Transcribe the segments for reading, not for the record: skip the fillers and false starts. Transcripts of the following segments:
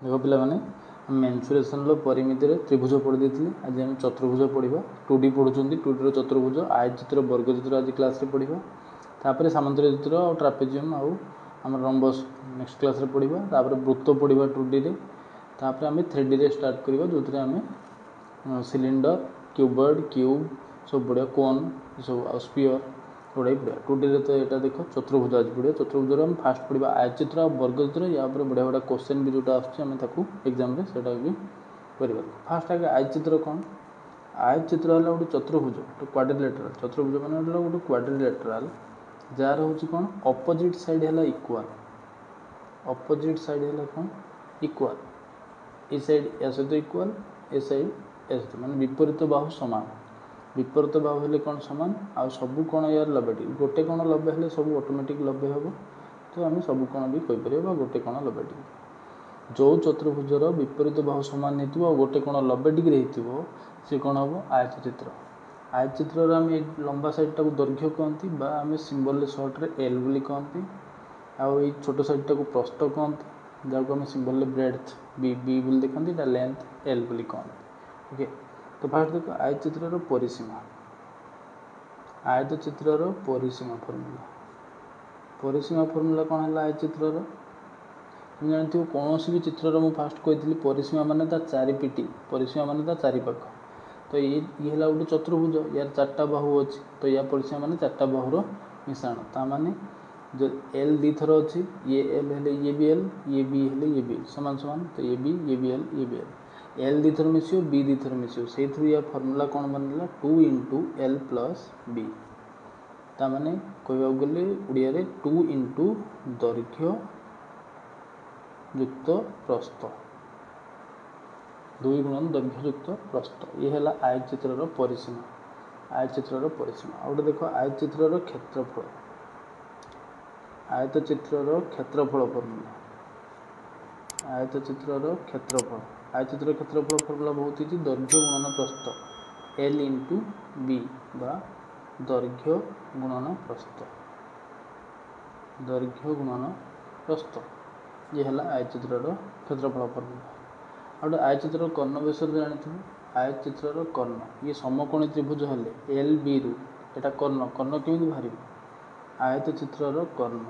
देख पे मेन्सुरेशन परिमिति त्रिभुज पढ़ी देती आज आम चतुर्भुज पढ़ा 2D पढ़ुं 2D चतुर्भुज आयचित्र वर्गचित्र आज क्लास पढ़ा तापर सामंतरिक चित्र और ट्रापेजियम आम रंबस नेक्स्ट क्लास पढ़ा तापर वृत्त पढ़ा 2D रे तापर आम 3D रे स्टार्ट करवा जो आम सिलिंडर क्यूबर्ड क्यूब सब पढ़ा कोन सब स्पीयर गुड़ा पढ़ा 2D रे तो यहाँ देख चतुर्भुज आज पढ़ा चतुर्भुज हम फास्ट पढ़ा आयचित्र और वर्गचित्र या बढ़िया बढ़िया क्वेश्चन भी जोटा आसमें एग्जाम से भी कर फास्ट आगे आयचित्र कौन आयचित्र है गोटे चतुर्भुज गोटे क्वाड्रिलेटराल चतुर्भुज मान गोटे क्वाड्रिलेटराल जार हूँ कौन अपोजिट साइड है इक्वाल अपोजिट साइड है कौन इक्वाल ए साइड या सहित इक्वाल ए साइड ए सहित मान विपरीत बाहु सामान विपरीत बाहु हेले कौन सामान आ सबू कौन यार लबे गोटे कौन लबे हेले सब ऑटोमेटिक लबे हम तो आम सब कौन भी कहीपर गोटे कौन लबे जो चतुर्भुजर विपरीत बाहु सामान हो गोटे कौन लबे डिग्री हो सी कौन हम आयतचित्र आयतचित्र आम लंबा साइड टाक दैर्घ्य कहती आम सिंबल सर्ट रे एल बोली कहती आउ छोट साइड टाक प्रस्थ कहती जहाँ आम सिंबल ब्रेड्थ बी बी बोली देखते लेंथ एल बोली कहती ओके तो फास्ट देख आयतचित्र परिसीमा आयतचित्र परिसीमा फर्मूला कौन है आयतचित्र तुम जानते कौन भी चित्र मुझे फास्ट कही परिसीमा मान चारिपिटी परिसीमा मान चारिपाख तो ये है गोटे चतुर्भुज यार 4टा बाहु अच्छी तो या परिसीमा मान 4टा बाहुर मिश्रण ताने जो एल दी थर अच्छी ये एल है ये भी एल ये बी है ये बी सामान सामान तो ये बी एल ये बी एल दी थर मिसियो बी दी थर मिसियो से या फर्मूला कौन बनला 2 इंटू एल प्लस बी ताने कह गले उड़िया 2 इंटू दैर्घ्य युक्त प्रस्थ 2 गुणन दैर्घ्य युक्त प्रस्थ ये है आयतचित्र परिसीमा आयतचित्र परिसीमा आ गए देख आयतचित्र क्षेत्रफल आयतचित्र क्षेत्रफल फर्मूला आयतचित्र क्षेत्रफल आयतचित्र क्षेत्रफल फर्मूला बहुत ही दैर्घ्य गुणन प्रस्थ एल इंटू बी बा दैर्घ्य गुणन प्रस्थ दैर्घ्य गुणन प्रस्थ ये है आयतचित्र क्षेत्रफल फर्मूला आउट आयतचित्र कर्ण विषय जानते आयतचित्र कर्ण ये समकोणी त्रिभुज हेले एल बी रु एटा कर्ण कर्ण केमी बाहर आयतचित्र कर्ण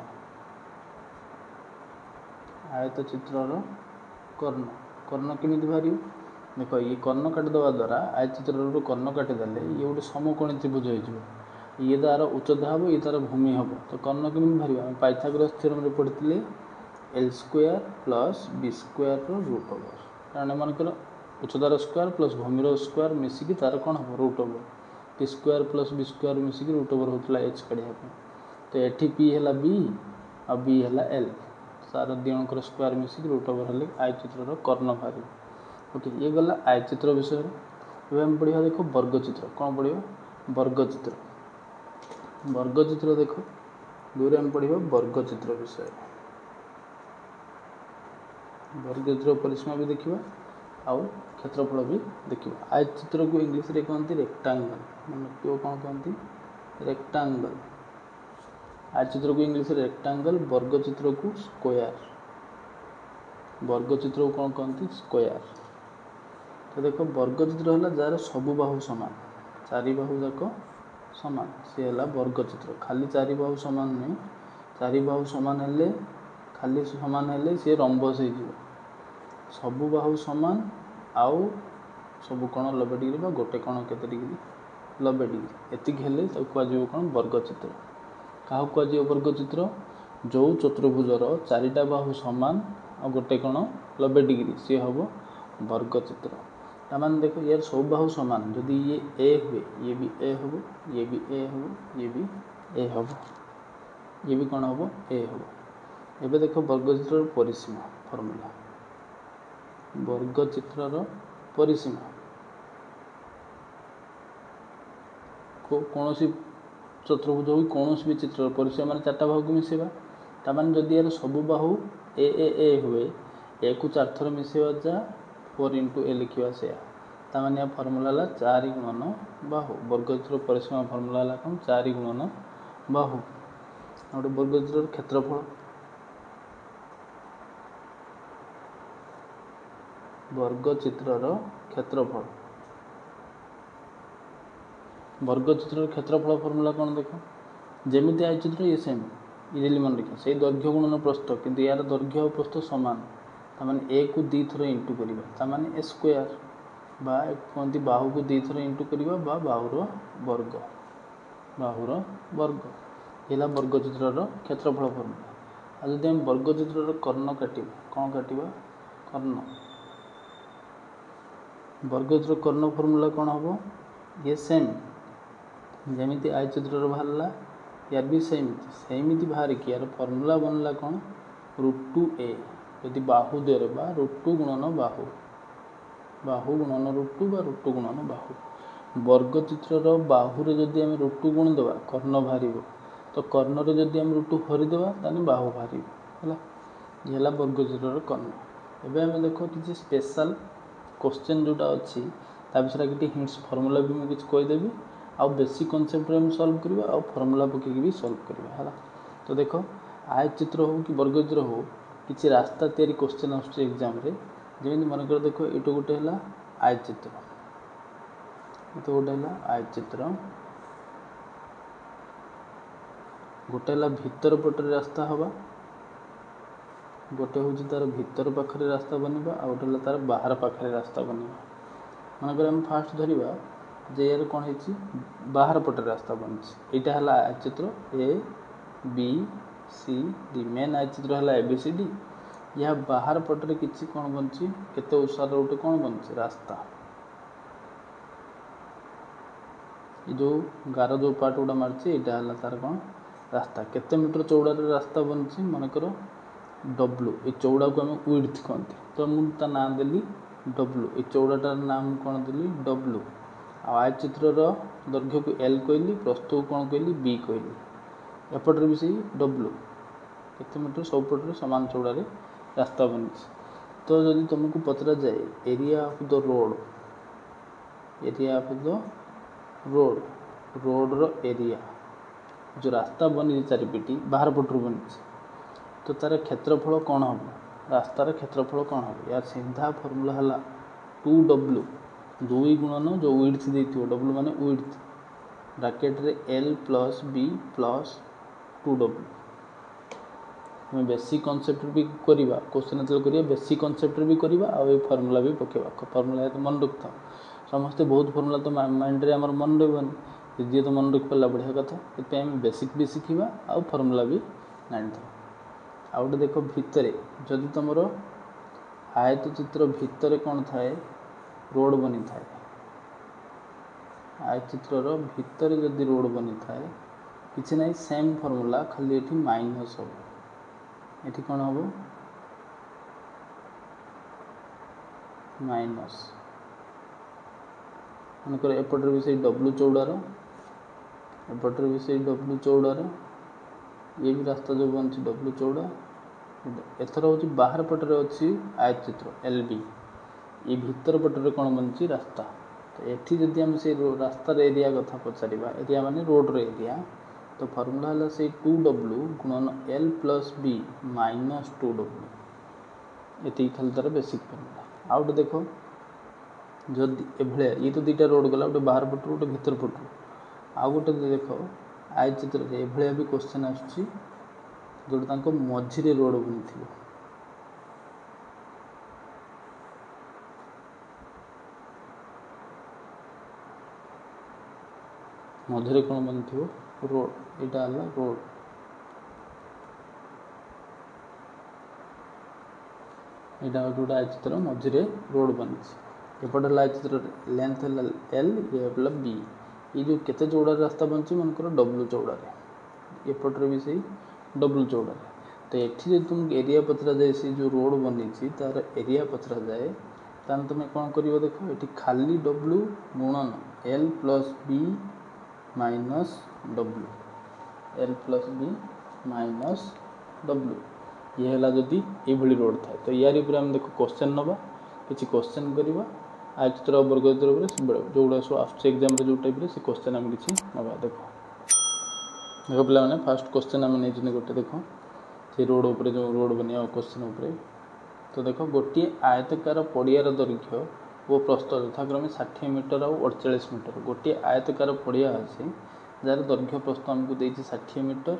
आयतचित्र कर्ण कर्ण केमी बाहर देख ये कर्ण काटिदेवा द्वारा आयतचित्र कर्ण काटिदेले ये गोटे समकोणी त्रिभुज हो ये तार उच्चता हम ये तार भूमि हम तो कर्ण केमी बाहर आम पाइथागोरस थ्योरम रे पढ़ी L square plus B square root over कारण एमनकर उच्चतार स्क्वायर प्लस भूमिर स्क्वायर मिसिकी तार कौन हम root over P square plus B square मिसिकी रूट ओवर होता एच काढ़ा तो ये पी है बी आ बी है एल तार दिजणकर स्क्वायर मिसिकी रूट ओवर हेल्ले आयचित्र कर्ण बाहर ओके ये गला आयचित्र विषय में आम पढ़ा देख वर्गचित्र कौन पढ़ा वर्गचित्र वर्गचित्र देख दूर आम पढ़ा वर्गचित्र विषय वर्गचित्र परिसीमा भी देखा आउ क्षेत्रफल भी देखा आयतचित्र को इंग्लीश रे कहते रेक्टांगल मैंने क्यों कौन कहती रेक्टांगल आयतचित्र को इंग्लीश रे रेक्टांगल वर्गचित्र को स्क्वायर वर्गचित्र को कौन कहती स्क्वायर तो देख वर्गचित्र है जार सबु बाहु सामान चारि बाहु जाक सामान सी है वर्गचित्र खाली चारि बाहु सामान नहीं चारि बाहु सामान हेले खाली सामान हेले सी रंबस हो सबु बाहु सामान आउ सबु कौन 90 डिग्री बा गोटे कौन केते डिग्री 90 डिग्री एतिक हेले कह कौन वर्गचित्र क्या कह वर्गचित्र जो चतुर्भुजर 4टा बाहु सामान आ गोटे कौन 90 डिग्री सी हम वर्गचित्र तामान देख यार सब बाहु सामान जदि ये ए हुए ये भी ए हम ये भी ए हम ये भी ए हम ये भी कौन हम ए हम एबे देख वर्गचित्र परिसीमा फर्मूला वर्गचित्र परिसीमा कौन चतुर्भुज हो कौन भी चित्र परिसीमा मान 4टा बाहु को मिसेबा तामान जदि यार सबु बाहु ए हुए ए को 4 थर मिसेबा जा 4 इंटू ए लिखा से तामान या फर्मूला है 4 गुणन बाहु वर्गचित्र परिसीमा फर्मूला है कौन 4 गुणन बाहु गोटे वर्गचित्र क्षेत्रफल ବର୍ଗଚିତ୍ରର କ୍ଷେତ୍ରଫଳ। ବର୍ଗଚିତ୍ରର କ୍ଷେତ୍ରଫଳ ଫର୍ମୁଲା କ'ଣ ଦେଖ, ଯେମିତି ଆୟତଚିତ୍ର ଇଏ ସେମ୍ ଇଜିଲି ମନେ ରଖିବା, ସେଇ ଦୈର୍ଘ୍ୟ ଗୁଣନ ପ୍ରସ୍ଥ, କିନ୍ତୁ ୟାର ଦୈର୍ଘ୍ୟ ଆଉ ପ୍ରସ୍ଥ ସମାନ, ତାମାନେ ଏ କୁ 2 ଥର ଇଣ୍ଟୁ କରିବା, ତାମାନେ ଏ ସ୍କୋୟାର ବା କୁହନ୍ତି ବାହୁକୁ 2 ଥର ଇଣ୍ଟୁ କରିବା ବା ବାହୁର ବର୍ଗ, ବାହୁର ବର୍ଗ ହେଲା ବର୍ଗଚିତ୍ରର କ୍ଷେତ୍ରଫଳ ଫର୍ମୁଲା। ଆଉ ଯଦି ଆମେ ବର୍ଗଚିତ୍ରର କର୍ଣ୍ଣ କାଟିବା, କ'ଣ କାଟିବା, କର୍ଣ୍ଣ, ବର୍ଗଚିତ୍ର କର୍ଣ୍ଣ ଫର୍ମୁଲା କ'ଣ ହେବ, ଇଏ ସେମ୍ ଯେମିତି ଆୟତଚିତ୍ରର ବାହାରିଲା ୟାର ବି ସେମିତି ବାହାରିକି ୟାର ଫର୍ମୁଲା ବନିଲା କ'ଣ, √2a, ଯଦି ବାହୁ ଦେହରେ ବା √2 ଗୁଣନ ବାହୁ, ବାହୁ ଗୁଣନ √2 ବା √2 ଗୁଣନ ବାହୁ। ବର୍ଗଚିତ୍ରର ବାହୁରେ ଯଦି ଆମେ √2 ଗୁଣ ଦେବା କର୍ଣ୍ଣ ବାହାରିବ, ତ କର୍ଣ୍ଣରେ ଯଦି ଆମେ √2 ହରିଦେବା ତାହେଲେ ବାହୁ ବାହାରିବ ହେଲା। ଇଏ ହେଲା ବର୍ଗଚିତ୍ରର କର୍ଣ୍ଣ। ଏବେ ଆମେ ଦେଖ କିଛି ସ୍ପେଶାଲ क्वेश्चन जोटा अच्छी ता विषय कि हिंट्स फर्मूला भी मुझे किसी कहीदेवी आउ बेसिक कॉन्सेप्ट में सॉल्व करवा आउ फर्मूला पकईकि भी सॉल्व करवा है। तो देख आयतचित्र हो कि वर्गचित्र हो किसी रास्ता तैयारी क्वेश्चन आसुच्छी एग्जाम रे, जमी मनकर देख ये गोटे है आयतचित्र, ये गोटे है आयतचित्र, गोटे है भीतर पटर रास्ता हवा, गोटे हूँ तार भीतर पाखे रास्ता बनवा, आ गोटे तार बाहर पाखे रास्ता बनवा। मनकर आम फास्ट धरवा जे यार कौन है बाहर पटे रास्ता बनी, यहाँ है आयतचित्र ए बी सी डी, मेन आयतचित्र है ABCD, यह बाहर पटे किसी कौन बनी केते ओसार गोटे कौन बनी रास्ता, जो गार जो पार्ट गुड़ा मार्ची यहाँ है तार कौन रास्ता, केते मीटर चौड़ार रास्ता बनी मनकर W, ये चौड़ा को आम विड्थ कहते, तो मुझे ना देली W, ये चौड़ाटार नाम कौन देली W, आयतचित्र दैर्घ्य को L कहली, प्रस्थ को कौन कहली B कहली, एपटे भी सही W, केते मीटर सब पटे सामान चौड़ार रास्ता बनी। तो जदि तुमको पचरा जाए area of the road, area of the road, road रो एरिया जो रास्ता बनी चारिपिटी बाहर पटर बनी, तो तार क्षेत्रफल कौन हम, रास्तार क्षेत्रफल कौन हम, यार सीधा फर्मूला है 2W, 2 गुणन जो विड्थ देती W माने विड्थ ब्रैकेट रे L plus B plus 2W। Basic concept भी करवा क्वेश्चन जो करिए बेसिक कॉन्सेप्ट भी करवा आ फर्मूला भी पकेवा, फर्मूला तो मन रखता समस्ते बहुत फर्मूला तो माइंड रे हमर मन रहबन, जी तो मन रख पाला बढ़िया कथा, ये बेसिक भी शिखा आ फर्मूला भी जानी था। आ गए देख भितर जदि तुम आयतचित्र भितर कौन थाए रोड बनी थाए, आयतचित्र भितर जदि रोड बनी थाए किसी ना सेम फर्मूला खाली ये माइनस हम, ये कौन हम माइनस, मनकर एपटर भी सही W चौड़ार, एपटर भी सही W चौड़ार, ये भी रास्ता जो बनती W चौड़ा, एथर हूँ बाहर पटे अच्छी आयतचित्र LB, ये भीतर पटे कौन बनती रास्ता। तो ये जदि आम से रास्तार एरिया कथा पचारा, एरिया माने रोड रो एरिया, तो फर्मूला है से 2W गुणन L plus B minus 2W, ये खाली तार बेसिक फर्मूला। आउ गए देख जदि एभलिया ये तो दुईटा रोड गला, गोटे बाहर पटू गोटे भीतर पटू, आउ गोटे देख आयतचित्र एभलिया भी क्वेश्चन आसुच्छी जोटा मझिरे रोड बनी थी, मझिरे कौन बनी थी रोड, यहाँ है रोड, यहाँ गोटे आयतचित्र मझिरे रोड बनी, एपटे आयतचित्र लेंथ है L, ये B, ये जो केते चौड़ा रास्ता बनची मनकर W चौड़ार, एपटे भी सही W चौड़ार। तो ये जो तुम एरिया पचरा जाए से जो रोड बनी तार एरिया पचरा जाए, तान तुम कौन कर देख ये खाली W गुणन L plus B minus W, L plus B minus W, ये है जदि ये रोड थाए। तो यार आम देख क्वेश्चन नवा किसी क्वेश्चन करवा आयतचित्र वर्गचित्र जोड़ा सब आस एग्जाम जो टाइप से क्वेश्चन आम किसी नवा। देख देख पे फास्ट क्वेश्चन आम नहीं गोटे देख से रोड उपर जो रोड बनिया क्वेश्चन उपर, तो देख गोटे आयतकार पड़ियार दैर्घ्य और प्रस्थ यथाक्रमे 60 मीटर और 48 मीटर। गोटे आयतकार पड़िया अच्छी जार दैर्घ्य प्रस्थ आमको देती 60 मीटर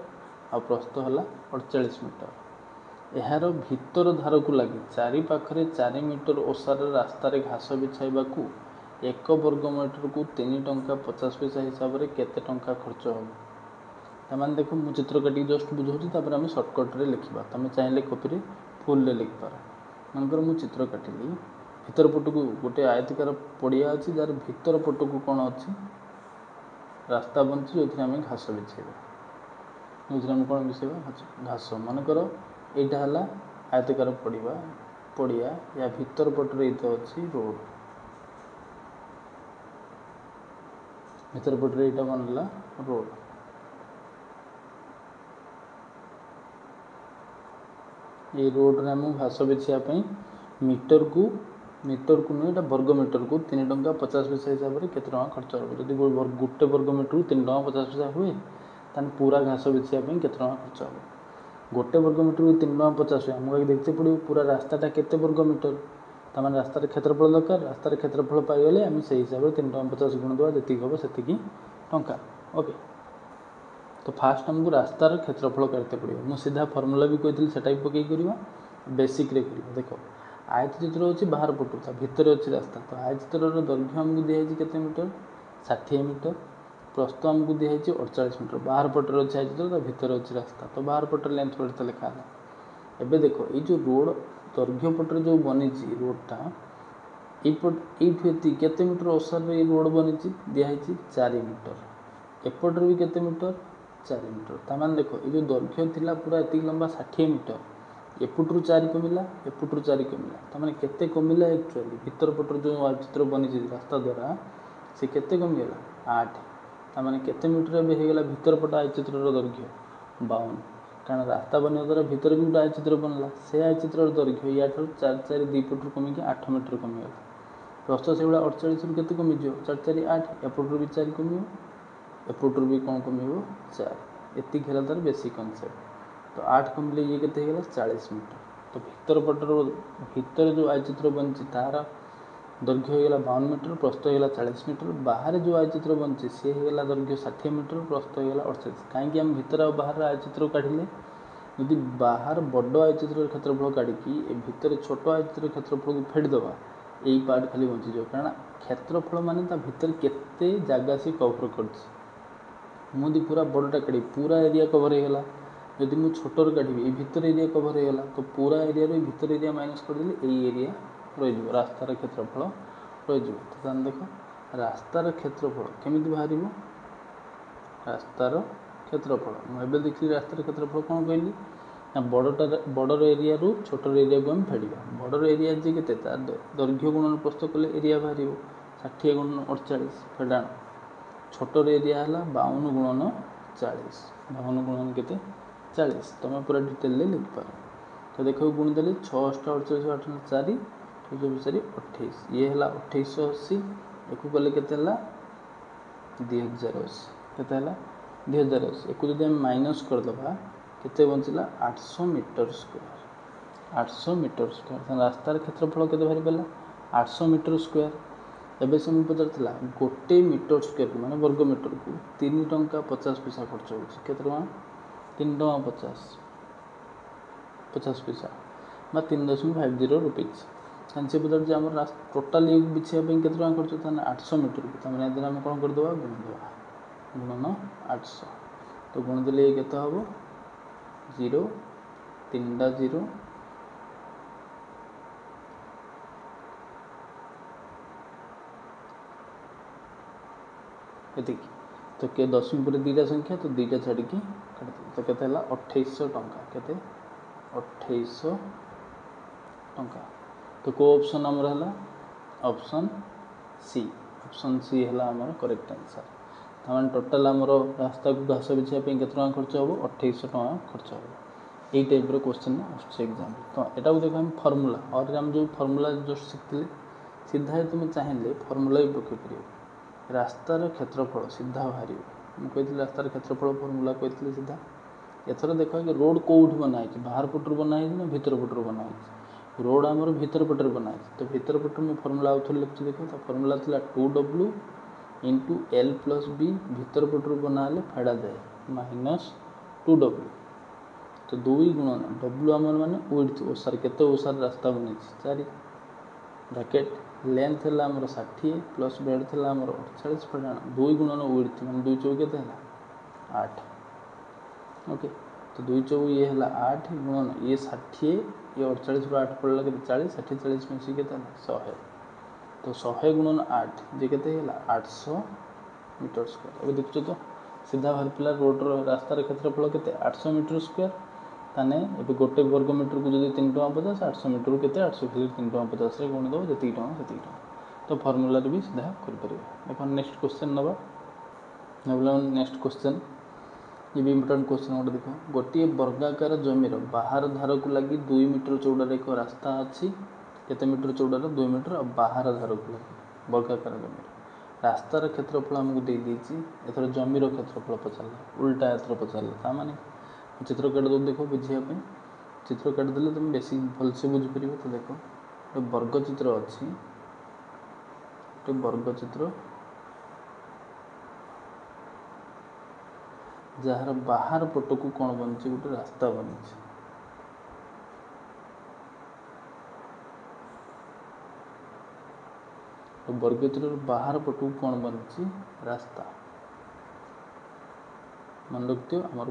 आ प्रस्थ है 48 मीटर। यार भितर धार को लगी चारिपाखे 4 मीटर ओसार रास्तार घास बिछाइबा 1 वर्ग मीटर को 3 टंका 50 पैसा हिसाब से केते टंका खर्च हो। तमाम देख मु चित्र काटी जस्ट बुझाऊँ तापर आम सर्टकट्रे लिखा। तुम चाहिए कॉपी फुल लिखिपार। मनकर मु चित्र काटिली भितर पट को गोटे आयतकार पड़िया अच्छी जार भितर पट को कौन अच्छी रास्ता बनची जो आम घास बिछेबा जो आम कौन बिछेबा घास। मनकर यहाँ है आयतकार पड़िया या भितर पटरे ये अच्छी रोड भितर पटरे यहाँ बनला रोड। ये रोड रे आम घास बिछापी मीटर को नुह ये वर्ग मीटर को 3 टंका 50 पैसा हिसाब से केते टंका खर्च हो। जब गोटे वर्ग मीटर को 3 टंका 50 पैसा हुए तान पूरा घास बिछापी केते टंका खर्च हो। गोटे वर्ग मीटर को 3 टंका 50 हुए आमको देखते पड़ो पूरा रास्ताटा केते वर्ग मीटर तमाम रास्तार क्षेत्रफल दरकार। रास्तार क्षेत्रफल पाइगले आम से हिसाब से 3 टंका 50 गुण देवा जी हम से टंका। ओके तो फास्ट आमको रास्तार क्षेत्रफल काटते पड़ो। मुझे सीधा फर्मुला भी कही से पकई कर बेसिक रे कर। देख आयत चित्र अच्छी बाहर पटू भितर अच्छी रास्ता तो आयत चित्र दैर्घ्य आमको दिखाई केते मीटर 60 मीटर प्रस्थ आमको दिखाई 48 मीटर। बाहर पटर अच्छे आयत चित्र भितर अच्छी रास्ता तो बाहर पटर लेंथ पड़ता लिखा है। एबे देख ये जो रोड दैर्घ्य पटर जो बनी रोडटा ये केते मीटर ओसार ये रोड बनी दिखाई 4 मीटर एपटर भी केते मीटर 4 मीटर। तामान देख ये जो दैर्घ्य थिला पूरा एति लंबा 60 मीटर एपुट्रु 4 कमिला एपुट्रु 4 कमिला तमाने केते कमिला एक्चुअली भितर पटर जो चित्र बनी रास्ता द्वारा से केते कमिगला 8। तमाने केते मीटर भी हो गला भितर पट आय चित्र दैर्घ्य 52 कारण रास्ता बनवा द्वारा भितर भी गोटे आय चित्र बनला से आय चित्र दैर्घ्य या 4 4 2 पटर कमिक 8 मीटर कमिगला। प्रस्थ से 48 रु केते कमिजो 4 4 8 एपुट्रु भी 4 कमियो एपुट्रु भी कौन कमियो 4 एति खेला तार बेसिक कॉन्सेप्ट। तो 8 कमिले ये केते हो गला 40 मीटर। तो भितर पटर भितर जो आय चित्र बनची तार दैर्घ्य हो गला 52 मीटर प्रस्थ हो गला 40 मीटर। बाहर जो आय चित्र बनची सी हो गला दैर्घ्य 60 मीटर प्रस्थ हो गला 48। कहीं आम भितर आ बाहर आय चित्र काटिले यदि बाहर बड़ आय चित्र क्षेत्रफल काटिकी भितर छोट आय चित्र क्षेत्रफल को फेडिदेवा यही पार्ट खाली बंचीज कारण क्षेत्रफल माने ता भितर केते जगह से कवर करछि। मुझे पूरा बड़टा काटी पूरा एरिया कवर हो गला यदि मुझे छोटर काटिबी ये भितर एरिया कवर हो गला तो पूरा एरिया रो भितर एरिया माइनस कर देली यही एरिया रही रास्तार क्षेत्रफल रही। तो देख रास्तार क्षेत्रफल केमिति बाहर रास्तार क्षेत्रफल मुझे देखिए रास्तार क्षेत्रफल कौन कहली ना बड़र एरिया रू छोटर एरिया को आम फेड़ा बड़र एरिया जी के दैर्घ्य गुणन प्रस्थ कले एरिया बाहर 60 गुणन 48 फेडाण छोटर एरिया है 52 गुणन 40 52 गुणन के 40 तुम पूरा डिटेल लिखिपार। तो देख गुण देली 6 8 48 8 4 4 28 ये है 2880 एक कले के 2080 के 2080 एक जब माइनस करदे केते बंचला 800 मीटर स्क्वायर 800 मीटर स्क्वायर रास्तार क्षेत्रफल के बाहरी पड़ा 800 मीटर स्क्वायर। एवं से मुझे पचार गोटे मीटर स्क्वायर को माने वर्ग मीटर को 3 टंका 50 पैसा खर्च हो 3 टंका 50 पैसा 3.50 रुपीज। से पचार आम टोटाल ये बिछापी के खर्च था 800 मीटर को तमें आम कौन करदे गुणन 800 तो गुण देले ये केते हम 0 3टा 0 ये तो के दशमी पर 2टा संख्या तो 2टा छाड़ी काट तो के 2800 टंका के 2800 टंका। तो को ऑप्शन आमर है ऑप्शन सी है आमर करेक्ट आंसर। तमाम टोटाल आमर रास्ता को घास बिछापी के खर्च हम 2800 टंका खर्च हो यही टाइप क्वेश्चन एग्जाम। तो यहाँ देख हम फर्मूला और आम जो फर्मूला जो शिखते सीधा तुम चाहिए फर्मूला भी पकई पार रास्तार क्षेत्रफल सीधा बाहर मुझे रास्तार क्षेत्रफल फर्मूला कही सीधा। एथर देख कि रोड कौट बनाई बाहर पटर बनाई ना भीतर पटर बनाई रोड आमर भीतर पटर बना तो भीतर पटर मैं फर्मूला आउ थे लिखुची देख तो फर्मूला था 2W into L plus B भीतर पटर बना फेड़ा जाए -2W तो 2 गुणन W आमर माने विड्थ ओसार केते ओसार रास्ता बनी 4 ब्रैकेट लेंथ है आमर 60 प्लस बेड था आमर 48 फेड़ाण 2 गुणन विड्थ माने 2 चौक केते 8 ओके तो 2 चौक ये है 8 गुणन ये 60 ये 48 रू 8 पड़ला के 40 60 40 मिसी के 100 तो 100 गुणन 8 जे केते 800 मीटर स्क्वायर अब देखो तो सीधा बाहर पिला रोड रास्तार क्षेत्रफल के 800 मीटर स्क्वायर ताने ए गोटे वर्ग मीटर को जब 3 टका 50 800 मीटर को 800 फिर 3 टका 50 रे गुणी दब जी टका तो फर्मूला भी सीधा कर देखो नेक्स्ट क्वेश्चन नवा नेक्स्ट क्वेश्चन ये भी इम्पोर्टेंट क्वेश्चन गोटे देख गोटे वर्गाकार जमीर बाहर धार को लगी 2 मीटर चौड़ार एक रास्ता अच्छी केते मीटर चौड़ार 2 मीटर और बाहर धार को लगी वर्गाकार जमीर रास्तार क्षेत्रफल आमको दे देती एथर जमीर क्षेत्रफल पचारा उल्टा एथर पचारा माने चित्र काट दो देख बुझापी चित्र काटिदेले तुम बेसी भलसे बुझीपर तो देख गोटे वर्ग चित्र अच्छी गोटे वर्ग चित्र जार बाहर पट को कौन बनी गोटे रास्ता बनी वर्ग चित्र बाहर पट को कौन बनी रास्ता मन रखियो आमर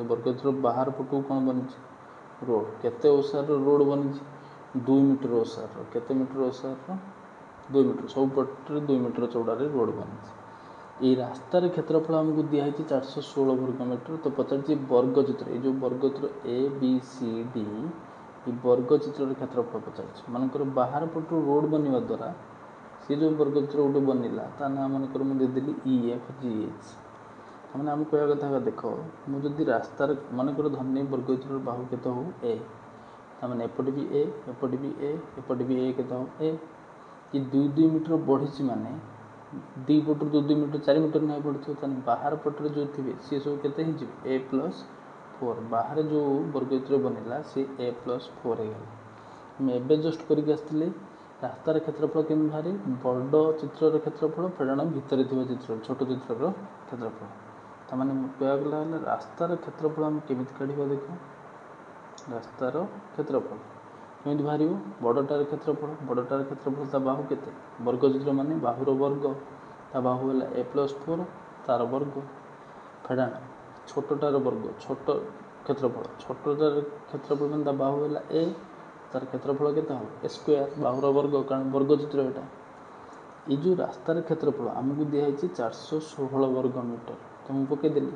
वर्ग चित्र बाहर पट को कौन बनी रोड केते ओसार रोड बनी 2 मीटर ओसार केते मीटर ओसार 2 मीटर सब पटे 2 मीटर चौड़ार रोड बनी ये रास्तार क्षेत्रफल आमको दिखाई 416 वर्ग मीटर तो पचार वर्ग चित्र ये वर्ग चित्र ABCD ये वर्ग चित्र क्षेत्रफल पचार मानकर बाहर पट रोड बनवा द्वारा सी जो वर्ग चित्र गोटे बनला ता ना मानकर मुझे देदेली EFGH मैंने आम कह कथा देख मुझे रास्तार मानकर धनी वर्ग चित्र बाहु केत हो ए मैंने एपट भी ए एपट भी ए एपट भी ए केत हो ए ये 2 मीटर बढ़ी माने 2 पटर जो 2 मीटर 4 मीटर नहीं पड़े तो बाहर पटर जो थे सी सब के A+4 बाहर जो वर्ग चित्र बनला सी A+4 हो एवं जस्ट करके आसती रास्तार क्षेत्रफल केमी बाहरी बड़ चित्र क्षेत्रफल फेड़ाण भितर थी चित्र छोट चित्र क्षेत्रफल तमाने कह गला रास्तार क्षेत्रफल आम केमी काढ़ा देख रास्तार क्षेत्रफल केमी बाहर बड़टार क्षेत्रफल बाहु केते वर्ग चित्र माने बाहुर वर्ग ता बाहु है A+4 तार वर्ग फेड़ाण छोटटार वर्ग छोट क्षेत्रफल छोटटार क्षेत्रफल माने बाहु है ए तार क्षेत्रफल के A स्क्वायर बाहुर वर्ग कारण वर्ग चित्र यहाँ ये जो रास्तार क्षेत्रफल आमको दिखाई 416 वर्ग मीटर तो मुझे पकईदेली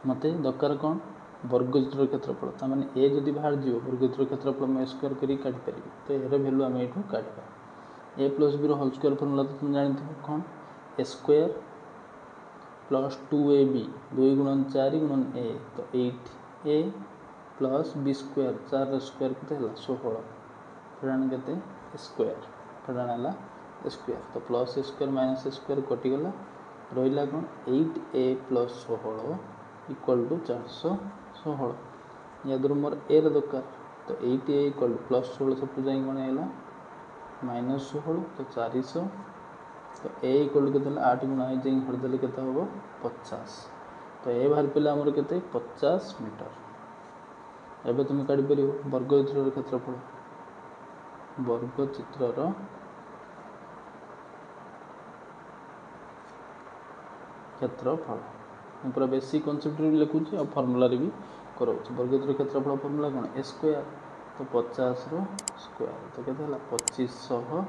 मत दरकार कौन वर्ग चित्र क्षेत्रफल तमें ए जदि बाहर जीव वर्ग चित्र क्षेत्रफल मैं स्क्वायर कर काटिपारि तो यार भैल्यू आम यू काटा A+B होल स्क्वायर फर्मूला तो तुम जानते हो कौन A स्क्वायर प्लस 2AB 2 गुणन 4 गुणन A तो 8A plus B square 4 square के 16 फेड़ाण के स्क्वायर फेड़ाण है स्क्वायर तो plus A square minus A square कटिगला रहा कौन 8A + 16 = 416 या दूर मोर ए दरकार तो 8A = +16 सब जाए कौन है -16 तो 400 तो A = के 8 गुणा जाए हरदेले के 50 तो ए बाहर पिला आमर के 50 मीटर एवं तुम काढ़ी वर्ग चित्र क्षेत्रफल वर्ग चित्र क्षेत्रफल पूरा बेसिक कॉन्सेप्ट भी लिखुची और फर्मूला भी कराऊँ वर्ग चित्र क्षेत्रफल फर्मूला कौन A स्क्वायर तो 50 रो स्क्वायर तो केते 2500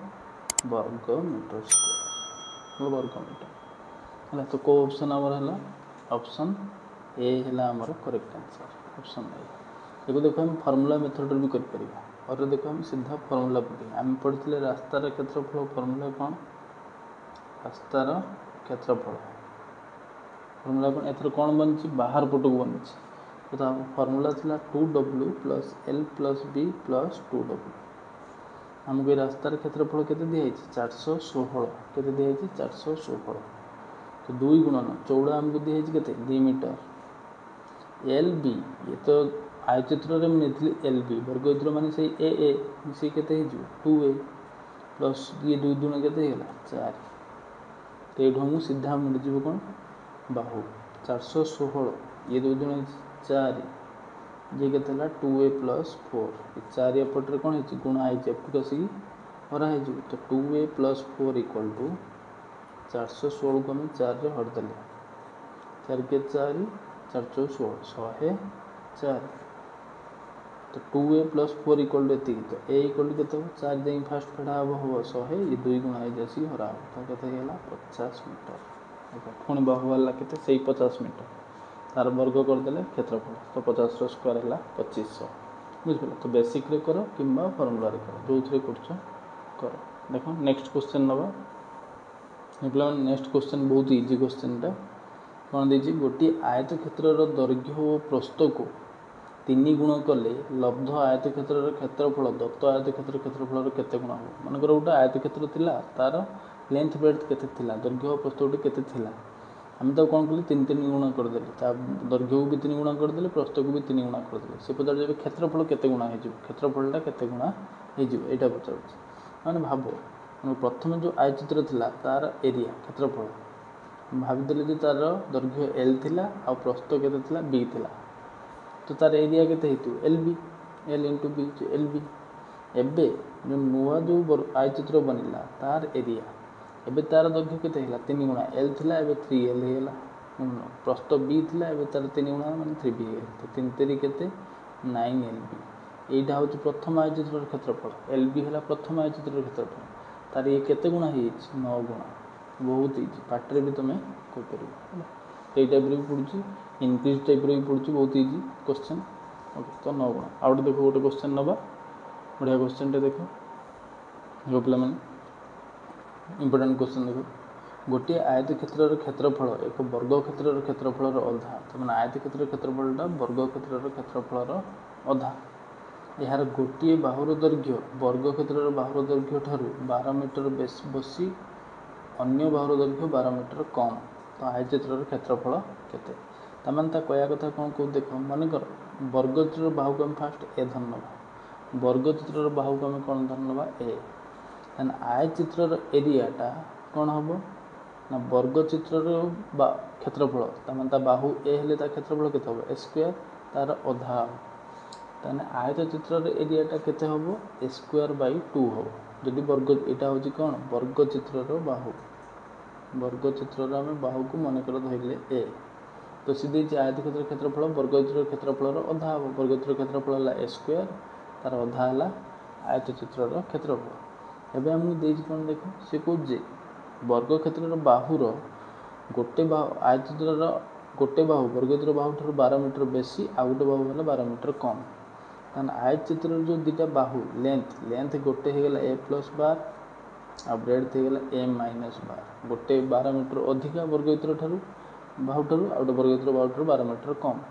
वर्ग मीटर स्क्वायर वर्ग मीटर है तो को ऑप्शन आमर है ऑप्शन ए है आमर करेक्ट आंसर ऑप्शन ए देखो देखो हम फर्मूला मेथड भी कर और देखो हम सीधा फर्मूला पकड़ आम पढ़ते रास्तार क्षेत्रफल फर्मूला कौन रास्तार क्षेत्रफल फर्मूला कौन एथर कौन बनी बाहर पट को बनी तो फर्मूला था 2W + L + B + 2W आमको रास्तार क्षेत्रफल के दिखाई 416 के दिखाई 416 तो 2 गुणन चौड़ा आमको दिखाई के 2 मीटर LB ये तो आय चित्र में नहीं एल बी वर्ग चित्र मान से ए मिसे के 2a प्लस ये 2 दूण के 4 तो ये हमको सीधा मिल कौन बाहु 416 ये 2 दूण 4 ये के 2a प्लस 4 4 एपटे कौन है गुणा है एपटू आसिक हरा है तो 2a प्लस 4 इक्वल टू 416 को आम 4 हरदेले 4 के 4 4 16 104 तो 2a प्लस 4 इक्वल टू एति तो a इक्वल टू के 4 दें फास्ट फेड़ा हम 100 ये 2 गुणा है जैसी हरा तो के 50 मीटर पुणी बाहु वाला के 50 मीटर तार वर्ग करदे क्षेत्रफल तो 50 स्क्वायर है 2500 बुझिपार तो बेसिक रे कर कि फर्मुला कर जो थे कर देख नेक्स्ट क्वेश्चन नवा नेक्स्ट क्वेश्चन बहुत इजी क्वेश्चन कौन दे गोटे आयत क्षेत्र दैर्घ्य और प्रस्थ को 3 गुण कले लब्ध आयत क्षेत्र क्षेत्रफल दत्त आयत क्षेत्र क्षेत्रफल केते गुण हो मानकर गोटे आयत क्षेत्र थिला तार लेंथ ब्रेड्थ केते थिला दैर्घ्य और प्रस्थ गोटे केते थिला आम तो कौन कले 3 गुणा करदे दैर्घ्य को भी 3 गुणा करदे प्रस्थ को भी 3 गुणा करदे से पचार जब क्षेत्रफल केते गुणा हो क्षेत्रफलटा केते गुणा हो यहाँ पचार मैंने भाव प्रथम जो आय चित्र थिला तार एरिया क्षेत्रफल भाविदेले जो तार दैर्घ्य एल थिला आ प्रस्थ केते थिला बी थिला तो तार एरिया केते हेतु L B L into B L B एबे जो नुआ जो आय चित्र बनिला तार एरिया एबे तार दैर्घ्य केते हैला 3 गुणा एल थिला एबे 3l हैला प्रस्थ बी थिला एबे तार 3 गुणा माने 3b हैला तो 3 3 केते 9lb एटा होची प्रथम आय चित्र क्षेत्रफल lb हैला प्रथम आय चित्र क्षेत्रफल तार ये केते गुणा है 9 गुणा बहुत इजी पार्ट रे भी तुम कोइ परिबो ये टाइप रे पड़ुची इंक्रीज टाइप रे पड़ुची बहुत इजी क्वेश्चन ओके तो 9 गुणा आउट देखो गोटे क्वेश्चन नबा बढ़िया क्वेश्चन टे देखो जो पिला माने इंपोर्टेंट क्वेश्चन देखो गोटे आयत क्षेत्र क्षेत्रफल एक वर्ग क्षेत्र क्षेत्रफल अधा तो मैंने आयत क्षेत्र क्षेत्रफलटा वर्ग क्षेत्र क्षेत्रफल अधा यार गोटे बाहुर दैर्घ्य वर्ग क्षेत्र बाहुर दैर्घ्य ठारू 12 मीटर बसी अन्य बाहुर दैर्घ्य 12 मीटर कम तो आय चित्र क्षेत्रफल केते तमाने कहया कथा कौन कौ देख मन कर वर्ग चित्र बाहु को फास्ट ए धन नवा वर्ग चित्र बाहु को कौन धन नवा ए आय चित्र एरियाटा कौन हम ना वर्ग चित्र क्षेत्रफल तमाने बाहु ए हेले क्षेत्रफल केते हम ए स्क्वायर तार अधा ताने आयत चित्र एरियाटा केते हम ए स्क्वायर बाई 2 हम जदि वर्ग यहाँ हूँ कौन वर्ग चित्र बाहु वर्ग चित्र आम बाहु को मन कर धरले ए तो सीधे आयत क्षेत्र क्षेत्रफल वर्ग चित्र क्षेत्रफल अधा हम वर्ग चित्र क्षेत्रफल है ए स्क्वायर तार अधा है आयत चित्र क्षेत्रफल एवं आमको दे कौन देख सी कहे वर्ग क्षेत्र बाहुर गोटे बाहु आयत चित्र गोटे बाहु वर्ग चित्र बाहु ठार 12 मीटर बेसी आ गोटे बाहु है 12 मीटर कम ताने आयत चित्र जो दुटा बाहु लेंथ लेंथ गोटे होगला ए प्लस बार आ ब्रेड्थ होगला ए माइनस बार गोटे 12 मीटर अधिका वर्ग चित्र ठारू बाहु ठारू आ गोटे वर्ग चित्र बाहु ठारू 12 मीटर कम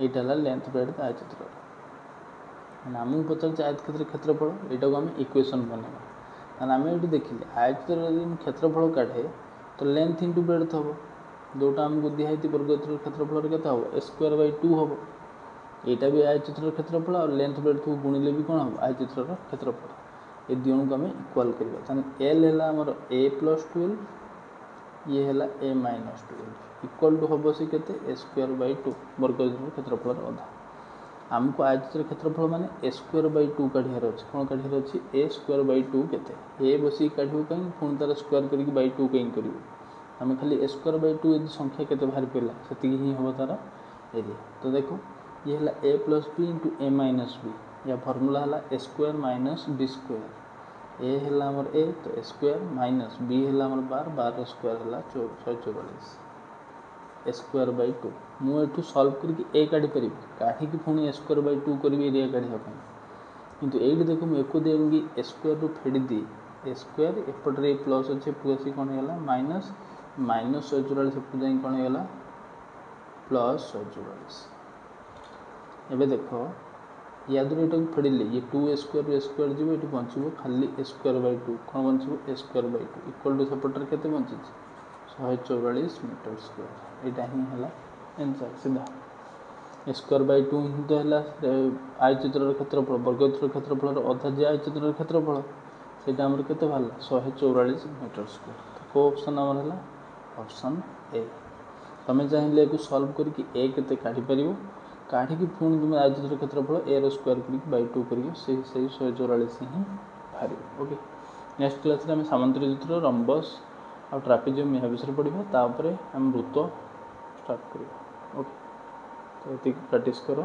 यहाँ है लेंथ ब्रेड्थ आयत चित्र आमको पचार आयत क्षेत्र क्षेत्रफल यहाँ को आम इक्वेशन बनवा आम ये देखिले आयत चित्र क्षेत्रफल काढ़े तो लेंथ इंटू ब्रेड्थ हम जोटा आमको दिखाई वर्ग चित्र क्षेत्रफल के ए स्क्वायर बाई 2 हम यहाँ भी आय चित्र क्षेत्रफल और लेंथ ब्रेड्थ को गुणिले भी कौन हम आय चित्र क्षेत्रफल ये दिजन को आम इक्वाल करवा एल है आमर ए प्लस 12 ये है ए माइनस 12 इक्वाल टू हम सी के ए स्क्वायर बाई 2 वर्ग चित्र क्षेत्रफल अधा आमको आय चित्र क्षेत्रफल माने ए स्क्वायर बाई 2 काढ़ार अच्छे कौन काढ़ार अच्छे ए स्क्वायर बाई 2 के ए बस काढ़ कहीं पुणी तार स्क्वायर करके बाई 2 कहीं कर आम खाली ए स्क्वायर बाई 2 यदि संख्या के बाहर पड़ा से ही हम तार एरिया तो देखो ये है ए प्लस बी इंटू ए माइनस बी या फर्मूला है ए स्क्वायर माइनस बी स्क्वायर ए है आमर ए तो ए स्क्वायर माइनस बी है आमर 12 12 स्क्वायर है 144 ए स्क्वायर बाई 2 मुझे सल्व करके ए काढ़ी पारि काढ़ी पुणी ए स्क्वायर बाई 2 करी एरिया काढ़ापी कितु ये देखो मुझे एको देंगी ए स्क्वायर रू फेड़ी दी ए स्क्वायर एपटे ए प्लस अच्छे पूरा कौन है माइनस माइनस 144 एपट जा कौन है प्लस 144 एबे देखो या दूर यहाँ फेड़े ये 2 ए स्क्वायर जी ये बचो खाली ए स्क्वायर बाई 2 कौन बचो ए स्क्वायर बाई 2 इक्वल टू सेपटर के बची 144 मीटर स्क्वायर यहाँ ही है आंसर सीधा स्क्वायर बाय 2 ହିଁ ତ ହେଲା ଆୟତଚିତ୍ରର କ୍ଷେତ୍ରଫଳ, ବର୍ଗଚିତ୍ରର କ୍ଷେତ୍ରଫଳର ଅଧା ଯେ ଆୟତଚିତ୍ରର କ୍ଷେତ୍ରଫଳ ସେଇଟା ଆମର କେତେ ବାହାରିଲା 144 ମିଟର ସ୍କୋୟାର। ତ କେଉଁ ଅପସନ୍ ଆମର ହେଲା ଅପସନ୍ ଏ। ତୁମେ ଚାହିଁଲେ ଏକୁ ସଲ୍ଭ କରିକି ଏ କେତେ କାଢ଼ିପାରିବ, କାଢ଼ିକି ପୁଣି ତୁମେ ଆୟତଚିତ୍ରର କ୍ଷେତ୍ରଫଳ ଏର ସ୍କୋୟାର କରିକି ବାଇ 2 କରିକି ସେଇ 144 ହିଁ ବାହାରିବ। ଓକେ, ନେକ୍ସଟ କ୍ଲାସ୍ରେ ଆମେ ସାମାନ୍ତରିକ ଚିତ୍ର, ରମ୍ବସ୍ ଆଉ ଟ୍ରାପେଜିୟମ୍ ଏହା ବିଷୟରେ ପଢ଼ିବା, ତାପରେ ଆମେ ବୃତ୍ତ ଷ୍ଟାର୍ଟ କରିବା। ଓକେ, ତ ଏତିକି ପ୍ରାକ୍ଟିସ୍ କର।